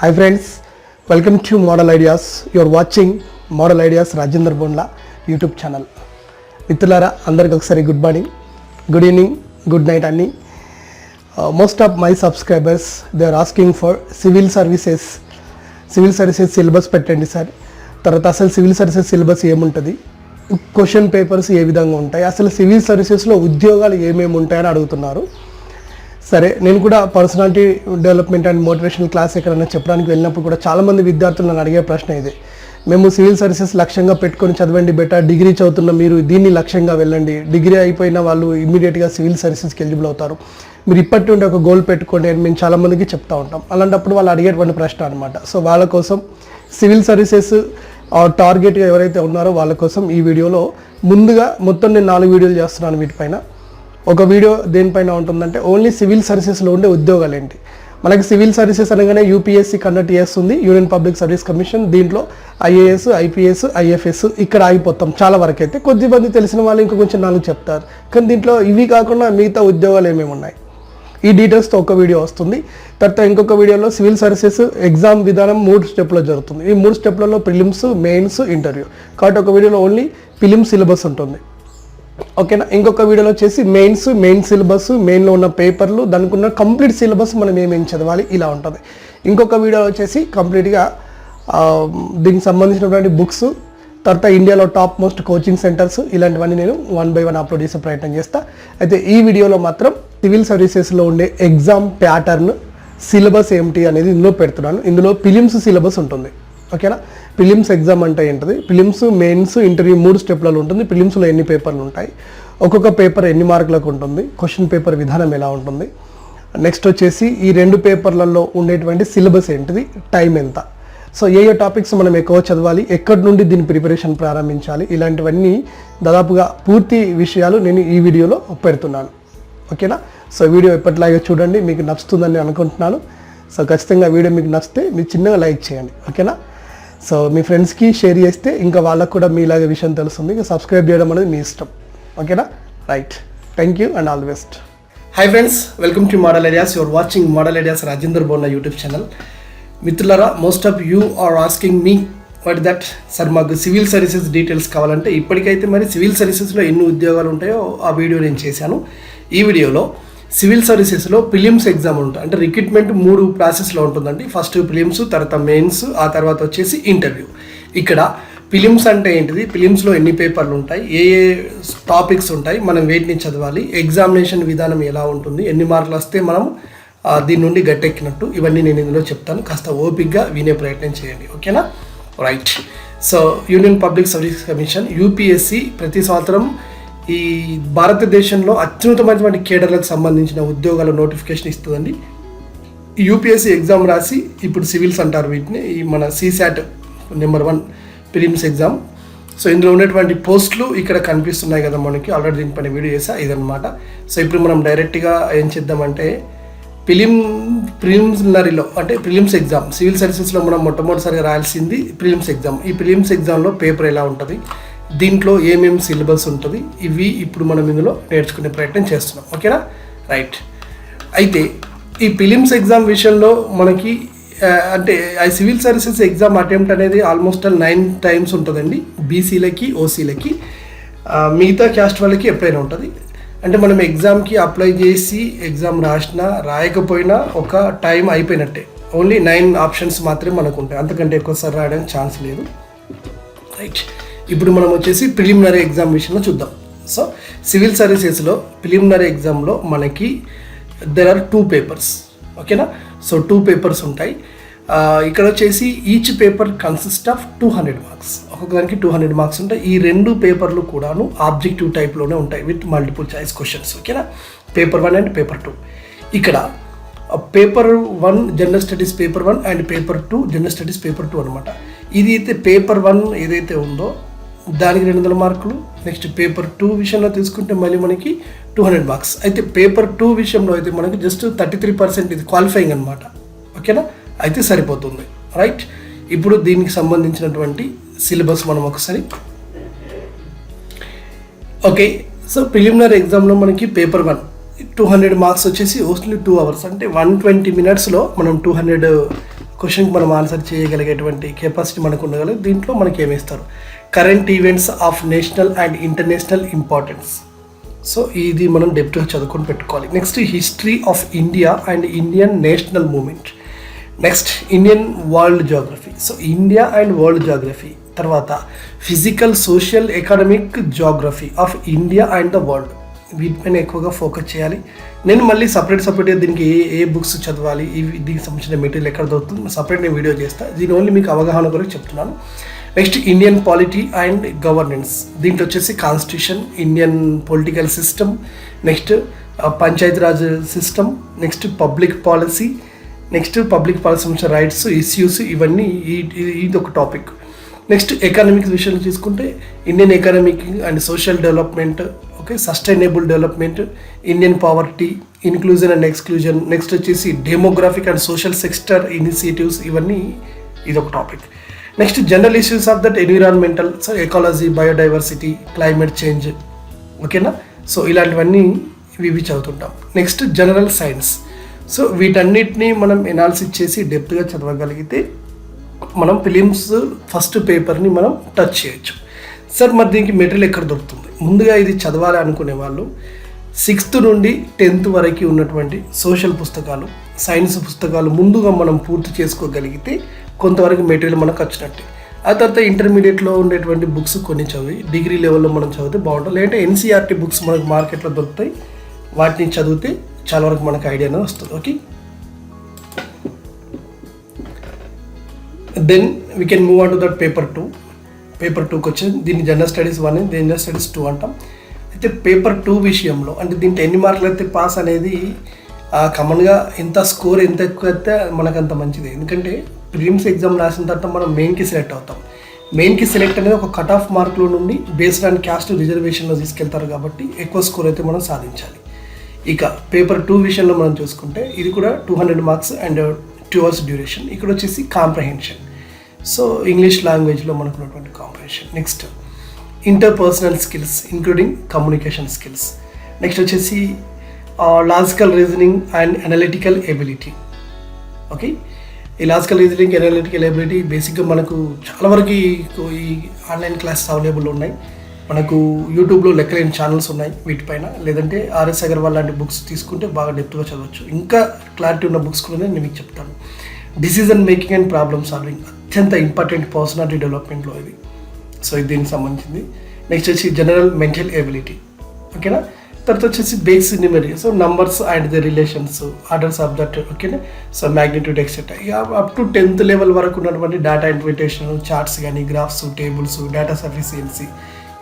Hi friends, welcome to Model Ideas. You are watching Model Ideas Rajendra Bondla YouTube channel. మిత్రులారా అందరికీ ఒకసారి good morning, good evening, good night అన్ని. Most of my subscribers they are asking for civil services syllabus పెట్టండి sir. తర్వాత అసలు civil services syllabus ఏముంటుంది, question papers ఏ విధంగా ఉంటాయి, అసలు సివిల్ సర్వీసెస్లో ఉద్యోగాలు ఏమేమి ఉంటాయని అడుగుతున్నారు. సరే, నేను కూడా personality development and motivational class ఎక్కడైనా చెప్పడానికి వెళ్ళినప్పుడు కూడా చాలామంది విద్యార్థులు నన్ను అడిగే ప్రశ్న ఇదే. మేము సివిల్ సర్వీసెస్ లక్ష్యంగా పెట్టుకొని చదవండి బెటర్, డిగ్రీ చదువుతున్న మీరు దీన్ని లక్ష్యంగా వెళ్ళండి, డిగ్రీ అయిపోయిన వాళ్ళు ఇమ్మీడియట్గా సివిల్ సర్వీసెస్కి ఎలిజిబుల్ అవుతారు, మీరు ఇప్పటి నుండి ఒక గోల్ పెట్టుకోండి అని మేము చాలామందికి చెప్తూ ఉంటాం. అలాంటప్పుడు వాళ్ళు అడిగేటువంటి ప్రశ్న అనమాట. సో వాళ్ళ కోసం సివిల్ సర్వీసెస్ టార్గెట్గా ఎవరైతే ఉన్నారో వాళ్ళ కోసం ఈ వీడియోలో ముందుగా మొత్తం నేను 4 వీడియోలు చేస్తున్నాను. వీటిపైన ఒక వీడియో దేనిపైన ఉంటుందంటే ఓన్లీ సివిల్ సర్వీసెస్లో ఉండే ఉద్యోగాలు ఏంటి. మనకి సివిల్ సర్వీసెస్ అనగానే యూపీఎస్సీ కండక్ట్ చేస్తుంది, యూనియన్ పబ్లిక్ సర్వీస్ కమిషన్. దీంట్లో ఐఏఎస్, ఐపీఎస్, ఐఎఫ్ఎస్ ఇక్కడ ఆగిపోతాం చాలా వరకు. అయితే కొద్దిమంది తెలిసిన వాళ్ళు ఇంకా కొంచెం 4 చెప్తారు. కానీ దీంట్లో ఇవి కాకుండా మిగతా ఉద్యోగాలు ఏమేమి ఉన్నాయి ఈ డీటెయిల్స్తో ఒక వీడియో వస్తుంది. తర్వాత ఇంకొక వీడియోలో సివిల్ సర్వీసెస్ ఎగ్జామ్ విధానం 3 స్టెప్లో జరుగుతుంది. ఈ 3 స్టెప్లలో ప్రిలిమ్స్, మెయిన్స్, ఇంటర్వ్యూ. కాబట్టి ఒక వీడియోలో ఓన్లీ ప్రిలిమ్స్ సిలబస్ ఉంటుంది, ఓకేనా. ఇంకొక వీడియోలో వచ్చేసి మెయిన్ సిలబస్, మెయిన్లో ఉన్న పేపర్లు, దానికి ఉన్న కంప్లీట్ సిలబస్ మనం ఏమేమి చదవాలి ఇలా ఉంటుంది. ఇంకొక వీడియోలో వచ్చేసి కంప్లీట్గా దీనికి సంబంధించినటువంటి బుక్స్, తర్వాత ఇండియాలో టాప్ మోస్ట్ కోచింగ్ సెంటర్స్, ఇలాంటివన్నీ నేను 1 by 1 అప్లోడ్ చేసే ప్రయత్నం చేస్తాను. అయితే ఈ వీడియోలో మాత్రం సివిల్ సర్వీసెస్లో ఉండే ఎగ్జామ్ ప్యాటర్న్, సిలబస్ ఏమిటి అనేది ఇందులో పెడుతున్నాను. ఇందులో ప్రిలిమ్స్ సిలబస్ ఉంటుంది, ఓకేనా. ప్రిలిమ్స్ ఎగ్జామ్ అంటే ఏంటిది, ప్రిలిమ్స్, మెయిన్స్, ఇంటర్వ్యూ 3 స్టెప్లలో ఉంటుంది. ప్రిలిమ్స్లో ఎన్ని పేపర్లు ఉంటాయి, ఒక్కొక్క పేపర్ ఎన్ని మార్కులకు ఉంటుంది, క్వశ్చన్ పేపర్ విధానం ఎలా ఉంటుంది, నెక్స్ట్ వచ్చేసి ఈ 2 పేపర్లలో ఉండేటువంటి సిలబస్ ఏంటిది, టైం ఎంత, సో ఏ టాపిక్స్ మనం ఎక్కువ చదవాలి, ఎక్కడి నుండి దీని ప్రిపరేషన్ ప్రారంభించాలి, ఇలాంటివన్నీ దాదాపుగా పూర్తి విషయాలు నేను ఈ వీడియోలో పెడుతున్నాను, ఓకేనా. సో వీడియో ఎప్పటిలాగే చూడండి, మీకు నచ్చుతుందని అనుకుంటున్నాను. సో ఖచ్చితంగా వీడియో మీకు నచ్చితే మీరు చిన్నగా లైక్ చేయండి, ఓకేనా. సో మీ ఫ్రెండ్స్కి షేర్ చేస్తే ఇంకా వాళ్ళకు కూడా మీలాగే విషయం తెలుస్తుంది. ఇంకా సబ్స్క్రైబ్ చేయడం అనేది మీ ఇష్టం, ఓకేనా. Right, thank you and all the best. Hi friends, welcome to model ideas. Your watching model ideas Rajendra Bonla YouTube channel. మిత్రులారా, most of you are asking me what that sir, మాకు సివిల్ సర్వీసెస్ డీటెయిల్స్ కావాలంటే. ఇప్పటికైతే మరి civil సర్వీసెస్లో ఎన్ని ఉద్యోగాలు ఉంటాయో ఆ వీడియో నేను చేశాను. ఈ వీడియోలో సివిల్ సర్వీసెస్లో ప్రిలిమ్స్ ఎగ్జామ్ ఉంటుంది, అంటే రిక్రూట్మెంట్ 3 ప్రాసెస్లో ఉంటుందండి. ఫస్ట్ ప్రిలిమ్స్, తర్వాత మెయిన్స్, ఆ తర్వాత వచ్చేసి ఇంటర్వ్యూ. ఇక్కడ ప్రిలిమ్స్ అంటే ఏంటిది, ప్రిలిమ్స్లో ఎన్ని పేపర్లు ఉంటాయి, ఏ టాపిక్స్ ఉంటాయి, మనం వేటిని చదవాలి, ఎగ్జామినేషన్ విధానం ఎలా ఉంటుంది, ఎన్ని మార్కులు వస్తే మనం దీని నుండి గట్టెక్కినట్టు, ఇవన్నీ నేను ఇందులో చెప్తాను. కాస్త ఓపిక్గా వినే ప్రయత్నం చేయండి, ఓకేనా. Right. So union public service commission UPSC ప్రతి సంవత్సరం ఈ భారతదేశంలో అత్యున్నతమైనటువంటి కేడర్లకు సంబంధించిన ఉద్యోగాల నోటిఫికేషన్ ఇస్తుందండి. యూపీఎస్సీ ఎగ్జామ్ రాసి ఇప్పుడు సివిల్స్ అంటారు వీటిని. ఈ మన CSAT number 1 prelims exam. So ఇందులో ఉన్నటువంటి పోస్టులు ఇక్కడ కనిపిస్తున్నాయి కదా మనకి, ఆల్రెడీ దీనిపైన వీడియో చేసా, ఇదన్నమాట. సో ఇప్పుడు మనం డైరెక్ట్గా ఏం చేద్దామంటే ప్రిలిమినరీలో అంటే ప్రిలిమ్స్ ఎగ్జామ్, సివిల్ సర్వీసెస్లో మనం మొట్టమొదటిసారిగా రాయాల్సింది ప్రిలిమ్స్ ఎగ్జామ్. ఈ ప్రిలిమ్స్ ఎగ్జామ్లో పేపర్ ఎలా ఉంటుంది, దీంట్లో ఏమేమి సిలబస్ ఉంటుంది, ఇవి ఇప్పుడు మనం ఇందులో నేర్చుకునే ప్రయత్నం చేస్తున్నాం, ఓకేనా. రైట్. అయితే ఈ ప్రిలిమ్స్ ఎగ్జామ్ విషయంలో మనకి అంటే ఆ సివిల్ సర్వీసెస్ ఎగ్జామ్ అటెంప్ట్ అనేది ఆల్మోస్ట్ 9 times ఉంటుందండి. బీసీలకి, ఓసీలకి, మిగతా క్యాస్ట్ వాళ్ళకి ఎప్పుడైనా ఉంటుంది. అంటే మనం ఎగ్జామ్కి అప్లై చేసి ఎగ్జామ్ రాసినా రాయకపోయినా ఒక టైం అయిపోయినట్టే. ఓన్లీ 9 ఆప్షన్స్ మాత్రమే మనకు ఉంటాయి, అంతకంటే ఎక్కువసారి రాయడానికి ఛాన్స్ లేదు. రైట్. ఇప్పుడు మనం వచ్చేసి ప్రిలిమినరీ ఎగ్జామ్ విషయంలో చూద్దాం. సో సివిల్ సర్వీసెస్లో ప్రిలిమినరీ ఎగ్జామ్లో మనకి దెర్ ఆర్ 2 పేపర్స్, ఓకేనా. సో 2 పేపర్స్ ఉంటాయి. ఇక్కడ వచ్చేసి each paper consist of 200 marks, ఒక్కొక్కదానికి 200 మార్క్స్ ఉంటాయి. ఈ 2 పేపర్లు కూడాను ఆబ్జెక్టివ్ టైప్లోనే ఉంటాయి విత్ మల్టిపుల్ చాయిస్ క్వశ్చన్స్, ఓకేనా. Paper 1 and paper 2. ఇక్కడ paper 1 general studies paper 1 and paper 2 general studies paper 2 అనమాట. ఇది అయితే పేపర్ 1 ఏదైతే ఉందో దానికి 200 మార్కులు. నెక్స్ట్ పేపర్ 2 విషయంలో తీసుకుంటే మళ్ళీ మనకి 200 మార్క్స్. అయితే పేపర్ 2 విషయంలో అయితే మనకి జస్ట్ 33% ఇది క్వాలిఫైయింగ్ అనమాట, ఓకేనా. అయితే సరిపోతుంది, రైట్. ఇప్పుడు దీనికి సంబంధించినటువంటి సిలబస్ మనం ఒకసారి, ఓకే. సో ప్రిలిమినరీ ఎగ్జామ్లో మనకి పేపర్ 1 200 మార్క్స్ వచ్చేసి ఓన్లీ 2 hours, అంటే 120 minutesలో మనం 200 క్వశ్చన్కి మనం ఆన్సర్ చేయగలిగేటువంటి కెపాసిటీ మనకు ఉండగలదు. దీంట్లో మనకి ఏమిస్తారు, current events of national and international importance. So ఇది మనం డెప్త్గా చదువుకొని పెట్టుకోవాలి. Next history of India and Indian national movement. Next Indian world geography. So India and world geography. తర్వాత physical social economic geography of India and the world. వీటిపైన ఎక్కువగా focus చేయాలి. నేను మళ్ళీ సపరేట్గా దీనికి ఏ బుక్స్ చదవాలి, దీనికి సంబంధించిన మెటీరియల్ ఎక్కడ దొరుకుతుంది సపరేట్ నేను వీడియో చేస్తాను. దీని ఓన్లీ మీకు అవగాహన గురించి చెప్తున్నాను. Next Indian polity and governance. దీంట్లో వచ్చేసి constitution, Indian political system, next Panchayati Raj system, next public policy సంబంధించిన రైట్స్, ఇష్యూస్, ఇవన్నీ ఇది ఒక టాపిక్. నెక్స్ట్ ఎకనామిక్స్ విషయంలో తీసుకుంటే Indian economic and social development, okay, sustainable development, Indian poverty, inclusion and exclusion. Next వచ్చేసి demographic and social sector initiatives, ఇవన్నీ ఇదొక topic. Next general issues of that environmental, so ecology, biodiversity, climate change, ఓకేనా. So ఇలాంటివన్నీ ఇవి చదువుతుంటాం. Next general science. So వీటన్నిటిని మనం analysis చేసి డెప్త్గా చదవగలిగితే మనం ఫిలిమ్స్ ఫస్ట్ పేపర్ని మనం టచ్ చేయొచ్చు. సార్ మరి దీనికి మెటీరియల్ ఎక్కడ దొరుకుతుంది? ముందుగా ఇది చదవాలి అనుకునే వాళ్ళు 6th నుండి 10th వరకు ఉన్నటువంటి సోషల్ పుస్తకాలు, సైన్స్ పుస్తకాలు ముందుగా మనం పూర్తి చేసుకోగలిగితే కొంతవరకు మెటీరియల్ మనకు వచ్చినట్టే. ఆ తర్వాత ఇంటర్మీడియట్లో ఉండేటువంటి బుక్స్ కొన్ని చదివి డిగ్రీ లెవెల్లో మనం చదివితే బాగుంటుంది. లేదంటే ఎన్సీఆర్టీ బుక్స్ మనకు మార్కెట్లో దొరుకుతాయి, వాటిని చదివితే చాలా వరకు మనకు ఐడియా అనేది వస్తుంది. Okay, then we can move on to that paper 2. Paper 2కి వచ్చేది దీన్ని జనరల్ స్టడీస్ 1, జనరల్ స్టడీస్ 2 అంటాం. అయితే పేపర్ 2 విషయంలో అంటే దీంట్లో ఎన్ని మార్కులు అయితే పాస్ అనేది కామన్గా ఎంత స్కోర్ ఎంత ఎక్కువ అయితే మనకు అంత మంచిది. ఎందుకంటే ప్రిలిమ్స్ ఎగ్జామ్ రాసిన తర్వాత మనం మెయిన్కి సెలెక్ట్ అవుతాం. మెయిన్కి సెలెక్ట్ అనేది ఒక కట్ ఆఫ్ మార్కుల నుండి బేస్డ్ ఆన్ క్యాస్ట్ రిజర్వేషన్లో తీసుకెళ్తారు కాబట్టి ఎక్కువ స్కోర్ అయితే మనం సాధించాలి. ఇక పేపర్ 2 విషయంలో మనం చూసుకుంటే ఇది కూడా 200 మార్క్స్ అండ్ 2 hours డ్యూరేషన్. ఇక్కడ వచ్చేసి కాంప్రహెన్షన్, సో ఇంగ్లీష్ లాంగ్వేజ్లో మనకు ఉన్నటువంటి comprehension. Next interpersonal skills including communication skills. Next వచ్చేసి logical reasoning and analytical ability. Okay, ఈ లాజికల్ రీజనింగ్ అనలిటికల్ ఎబిలిటీ బేసిక్గా మనకు చాలా వరకు ఈ ఆన్లైన్ క్లాసెస్ అవైలబుల్ ఉన్నాయి. మనకు యూట్యూబ్లో లెక్కలేని ఛానల్స్ ఉన్నాయి వీటిపైన. లేదంటే ఆర్ఎస్ అగర్వాల్ లాంటి బుక్స్ తీసుకుంటే బాగా డెప్త్గా చదవచ్చు. ఇంకా క్లారిటీ ఉన్న బుక్స్ కూడా నేను మీకు చెప్తాను. Decision making and problem solving అత్యంత ఇంపార్టెంట్ పర్సనాలిటీ డెవలప్మెంట్లో ఇది. సో ఇది దీనికి సంబంధించింది. నెక్స్ట్ వచ్చి జనరల్ మెంటల్ ఎబిలిటీ, ఓకేనా. తర్వాత వచ్చేసి basic numeracy, so numbers and the relations, orders of that, ఓకేనా. So magnitude etcetera. ఇక అప్ టు 10th లెవెల్ వరకు ఉన్నటువంటి డేటా ఇంటర్ప్రిటేషన్, చార్ట్స్ కానీ, గ్రాఫ్స్, టేబుల్స్, డేటా సఫిషియన్సీ,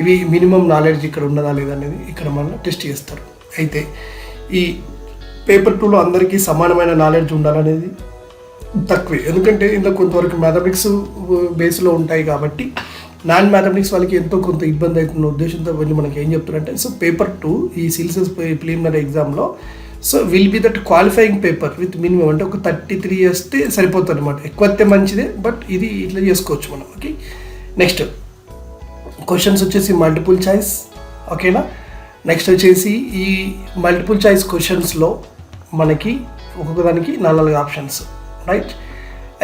ఇవి మినిమం నాలెడ్జ్ ఇక్కడ ఉన్నదా లేదా అనేది ఇక్కడ మనం టెస్ట్ చేస్తారు. అయితే ఈ పేపర్ 2లో అందరికీ సమానమైన నాలెడ్జ్ ఉండాలనేది తక్కువే. ఎందుకంటే ఇందులో కొంతవరకు మ్యాథమెటిక్స్ బేస్లో ఉంటాయి కాబట్టి నాన్ మ్యాథమెటిక్స్ వాళ్ళకి ఎంతో కొంత ఇబ్బంది అవుతున్న ఉద్దేశంతో వెళ్ళి మనకి ఏం చెప్తారంటే, సో పేపర్ 2 ఈ సిల్సెస్ ప్రిలిమినరీ ఎగ్జామ్లో so will be that qualifying paper with minimum అంటే ఒక 33 వస్తే సరిపోతుంది అనమాట. ఎక్కువ వస్తే మంచిదే, బట్ ఇది ఇట్లా చేసుకోవచ్చు మనం. ఓకే, నెక్స్ట్ క్వశ్చన్స్ వచ్చేసి మల్టిపుల్ చాయిస్, ఓకేనా. నెక్స్ట్ వచ్చేసి ఈ మల్టిపుల్ చాయిస్ క్వశ్చన్స్లో మనకి ఒక్కొక్క దానికి 4 ఆప్షన్స్, రైట్.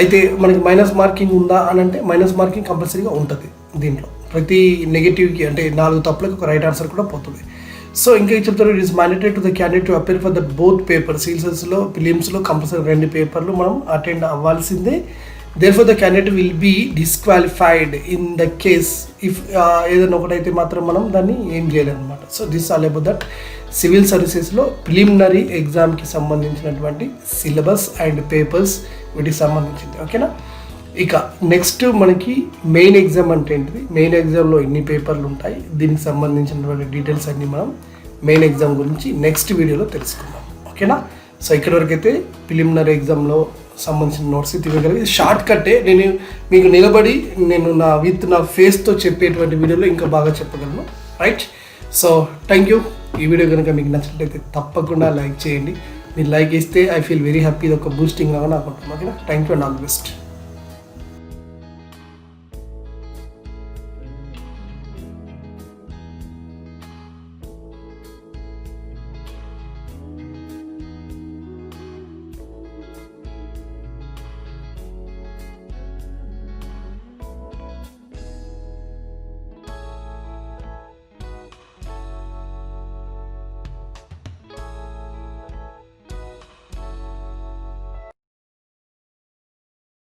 అయితే మనకి మైనస్ మార్కింగ్ ఉందా అని అంటే మైనస్ మార్కింగ్ కంపల్సరీగా ఉంటుంది దీంట్లో. ప్రతి నెగిటివ్కి అంటే 4 తప్పులకు ఒక రైట్ ఆన్సర్ కూడా పోతుంది. సో ఇంకా ఏం చెప్తారు, it is mandatory to the candidate to appear for the both paper. సిల్సెస్లో ఫిలిమ్స్లో కంపల్సరీ 2 పేపర్లు మనం అటెండ్ అవ్వాల్సిందే. therefore the candidate will be disqualified in the case if ఏదైనా ఒకటైతే మాత్రం మనం దాన్ని ఏం చేయాలన్నమాట. So this all about that civil సర్వీసెస్లో ప్రిలిమినరీ ఎగ్జామ్కి సంబంధించినటువంటి సిలబస్ అండ్ పేపర్స్ వీటికి సంబంధించింది, ఓకేనా. ఇక నెక్స్ట్ మనకి మెయిన్ ఎగ్జామ్ అంటే ఏంటిది, మెయిన్ ఎగ్జామ్లో ఎన్ని పేపర్లు ఉంటాయి, దీనికి సంబంధించినటువంటి డీటెయిల్స్ అన్నీ మనం మెయిన్ ఎగ్జామ్ గురించి నెక్స్ట్ వీడియోలో తెలుసుకుందాం, ఓకేనా. సో ఇక్కడ వరకు అయితే ప్రిలిమినరీ ఎగ్జామ్లో సంబంధించిన నోట్స్ ఇవ్వగలిగి షార్ట్ కట్టే నేను మీకు నిలబడి నేను నా ఫేస్తో చెప్పేటువంటి వీడియోలో ఇంకా బాగా చెప్పగలను, రైట్. So thank you. ఈ వీడియో కనుక మీకు నచ్చినట్లయితే తప్పకుండా లైక్ చేయండి. మీరు లైక్ ఇస్తే ఐ ఫీల్ వెరీ హ్యాపీ. ఇది ఒక బూస్టింగ్ లాగా నాకు ఉంటుంది, ఓకేనా. Thank you and all the best.